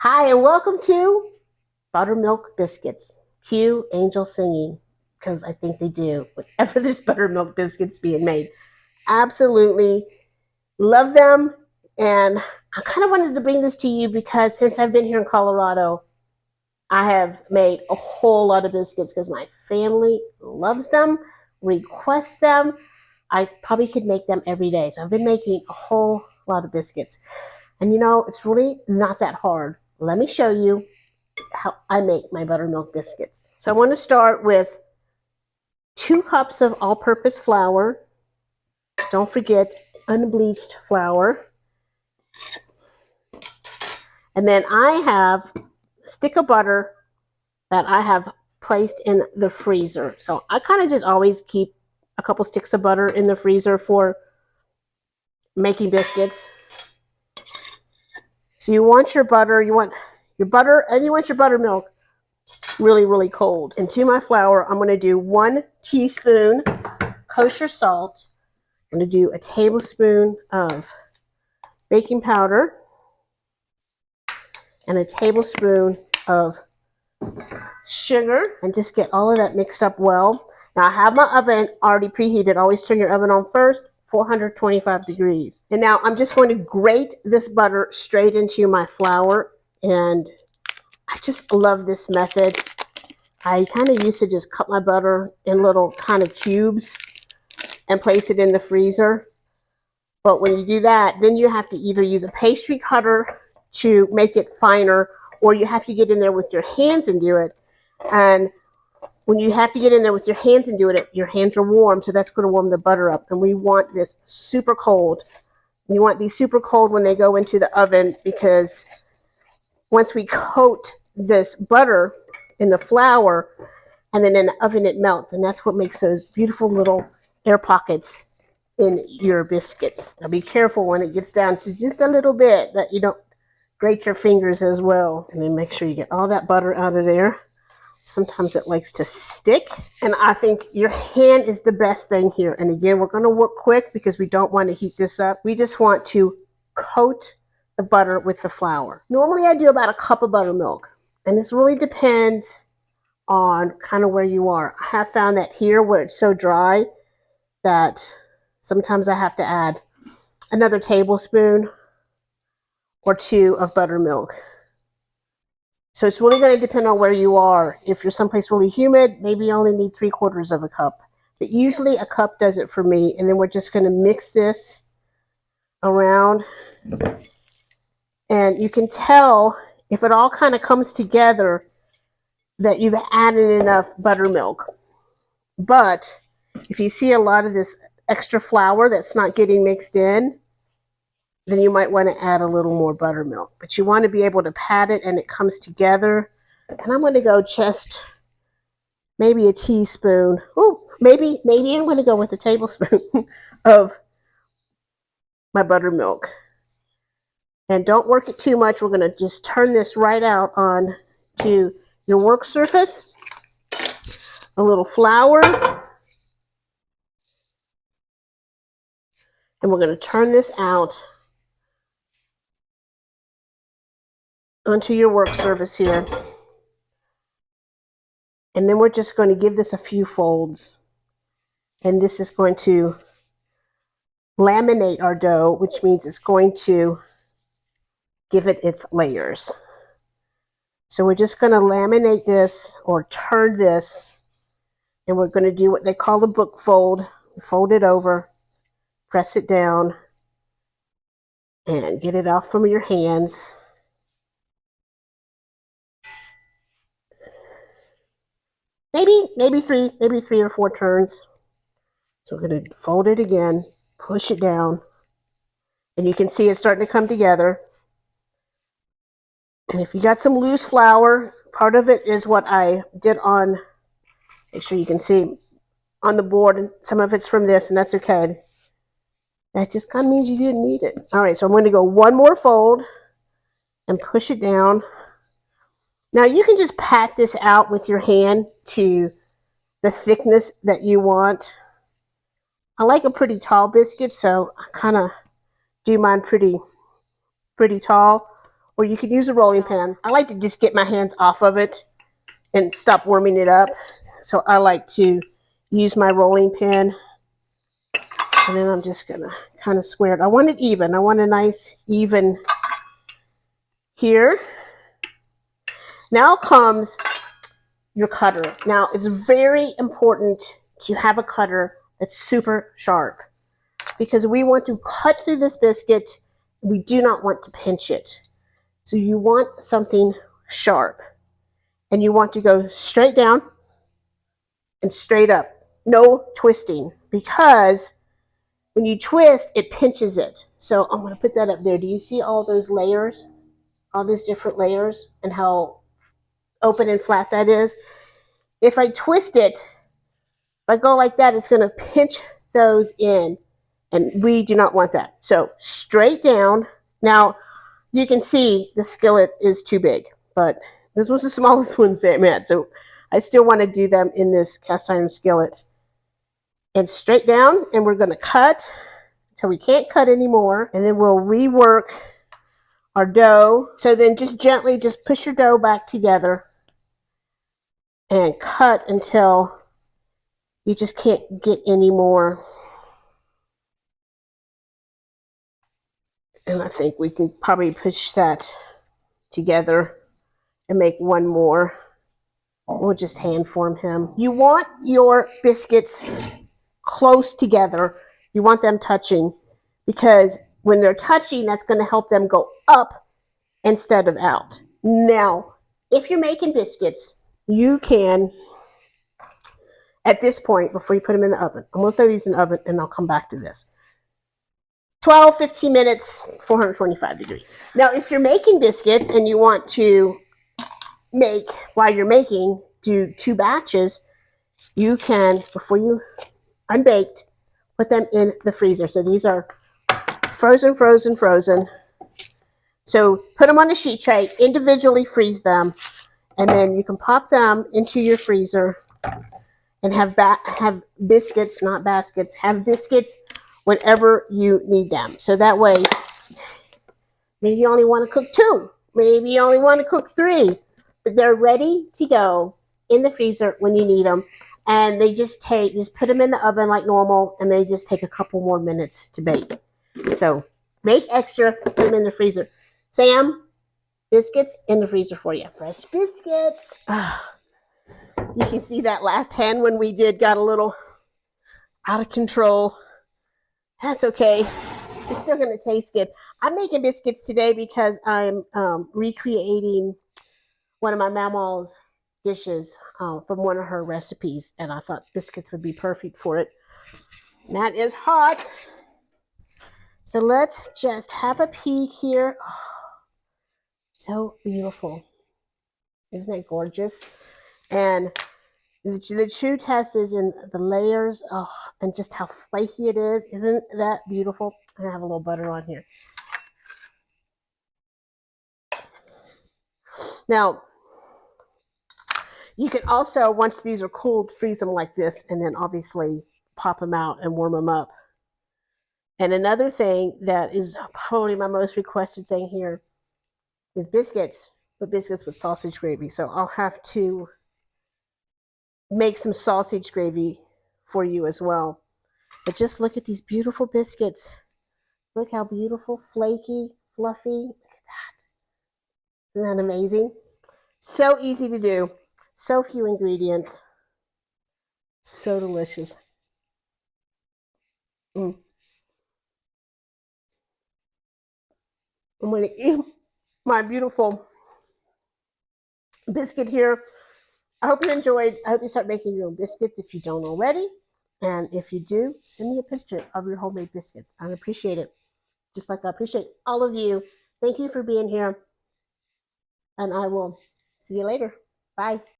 Hi, and welcome to Buttermilk Biscuits. Cue angel singing, because I think they do whenever there's buttermilk biscuits being made. Absolutely love them. And I kind of wanted to bring this to you because since I've been here in Colorado, I have made a whole lot of biscuits because my family loves them, requests them. I probably could make them every day. So I've been making a whole lot of biscuits. And you know, it's really not that hard. Let me show you how I make my buttermilk biscuits. So I want to start with 2 cups of all-purpose flour. Don't forget unbleached flour. And then I have a stick of butter that I have placed in the freezer. So I kind of just always keep a couple sticks of butter in the freezer for making biscuits. So you want your butter, and you want your buttermilk really, really cold. And to my flour, I'm going to do 1 teaspoon kosher salt. I'm going to do a tablespoon of baking powder and a tablespoon of sugar, and just get all of that mixed up well. Now I have my oven already preheated. Always turn your oven on first, 425 degrees. And now I'm just going to grate this butter straight into my flour, and I just love this method. I kind of used to just cut my butter in little kind of cubes and place it in the freezer. But when you do that, then you have to either use a pastry cutter to make it finer, or you have to get in there with your hands and do it. And when you have to get in there with your hands and do it, your hands are warm, so that's going to warm the butter up. And we want this super cold. You want these super cold when they go into the oven, because once we coat this butter in the flour and then in the oven, it melts, and that's what makes those beautiful little air pockets in your biscuits. Now be careful when it gets down to just a little bit that you don't grate your fingers as well. And then make sure you get all that butter out of there. Sometimes it likes to stick, and I think your hand is the best thing here. And again, we're going to work quick because we don't want to heat this up. We just want to coat the butter with the flour. Normally I do about a cup of buttermilk, and this really depends on kind of where you are. I have found that here where it's so dry that sometimes I have to add another tablespoon or 2 of buttermilk. So it's really going to depend on where you are. If you're someplace really humid, maybe you only need 3/4 of a cup. But usually a cup does it for me. And then we're just going to mix this around. And you can tell if it all kind of comes together that you've added enough buttermilk. But if you see a lot of this extra flour that's not getting mixed in, then you might want to add a little more buttermilk. But you want to be able to pat it and it comes together. And I'm going to go just maybe a teaspoon. Oh, maybe I'm going to go with a tablespoon of my buttermilk. And don't work it too much. We're going to just turn this right out on to your work surface. A little flour. And we're going to turn this out onto your work surface here. And then we're just going to give this a few folds. And this is going to laminate our dough, which means it's going to give it its layers. So we're just going to laminate this or turn this, and we're going to do what they call a book fold. Fold it over, press it down, and get it off from your hands. Maybe three or 4 turns. So we're going to fold it again, push it down, and you can see it's starting to come together. And if you got some loose flour, part of it is what I did on, make sure you can see on the board, and some of it's from this, and that's okay. That just kind of means you didn't need it. All right, so I'm going to go 1 more fold and push it down. Now you can just pat this out with your hand to the thickness that you want. I like a pretty tall biscuit, so I kind of do mine pretty tall. or you could use a rolling pin. I like to just get my hands off of it and stop warming it up. So I like to use my rolling pin. And then I'm just going to kind of square it. I want it even. I want a nice even here. Now comes your cutter. Now, it's very important to have a cutter that's super sharp because we want to cut through this biscuit. We do not want to pinch it. So you want something sharp. And you want to go straight down and straight up. No twisting, because when you twist, it pinches it. So I'm going to put that up there. Do you see all those layers? All these different layers and how open and flat that is? If I twist it, if I go like that, it's going to pinch those in. And we do not want that. So straight down. Now, you can see the skillet is too big, but this was the smallest one Sam had. So I still want to do them in this cast iron skillet. And straight down, and we're going to cut until we can't cut anymore. And then we'll rework our dough. So then just gently just push your dough back together and cut until you just can't get any more. And I think we can probably push that together and make one more. We'll just hand form him. You want your biscuits close together. You want them touching, because when they're touching, that's going to help them go up instead of out. Now, if you're making biscuits, you can, at this point, before you put them in the oven, I'm going to throw these in the oven and I'll come back to this. 12, 15 minutes, 425 degrees. Now, if you're making biscuits and you want to make, while you're making, do 2 batches, you can, before you unbaked, put them in the freezer. So these are frozen, frozen, frozen. So put them on a sheet tray, individually freeze them, and then you can pop them into your freezer and have biscuits, not baskets, have biscuits whenever you need them. So that way, maybe you only want to cook 2, maybe you only want to cook 3, but they're ready to go in the freezer when you need them. And they just put them in the oven like normal, and they just take a couple more minutes to bake. So make extra, put them in the freezer. Sam, biscuits in the freezer for you. Fresh biscuits. You can see that last hen when we got a little out of control. That's okay. It's still going to taste good. I'm making biscuits today because I'm recreating one of my mama's dishes from one of her recipes, and I thought biscuits would be perfect for it. And that is hot. So let's just have a peek here. Oh, so beautiful. Isn't that gorgeous? And the true test is in the layers, and just how flaky it is. Isn't that beautiful? I have a little butter on here. Now, you can also, once these are cooled, freeze them like this, and then obviously pop them out and warm them up. And another thing that is probably my most requested thing here is biscuits, but biscuits with sausage gravy. So I'll have to make some sausage gravy for you as well. But just look at these beautiful biscuits. Look how beautiful, flaky, fluffy. Look at that. Isn't that amazing? So easy to do. So few ingredients. So delicious. I'm going to eat my beautiful biscuit here. I hope you enjoyed. I hope you start making your own biscuits if you don't already. And if you do, send me a picture of your homemade biscuits. I appreciate it. Just like I appreciate all of you. Thank you for being here. And I will see you later. Bye.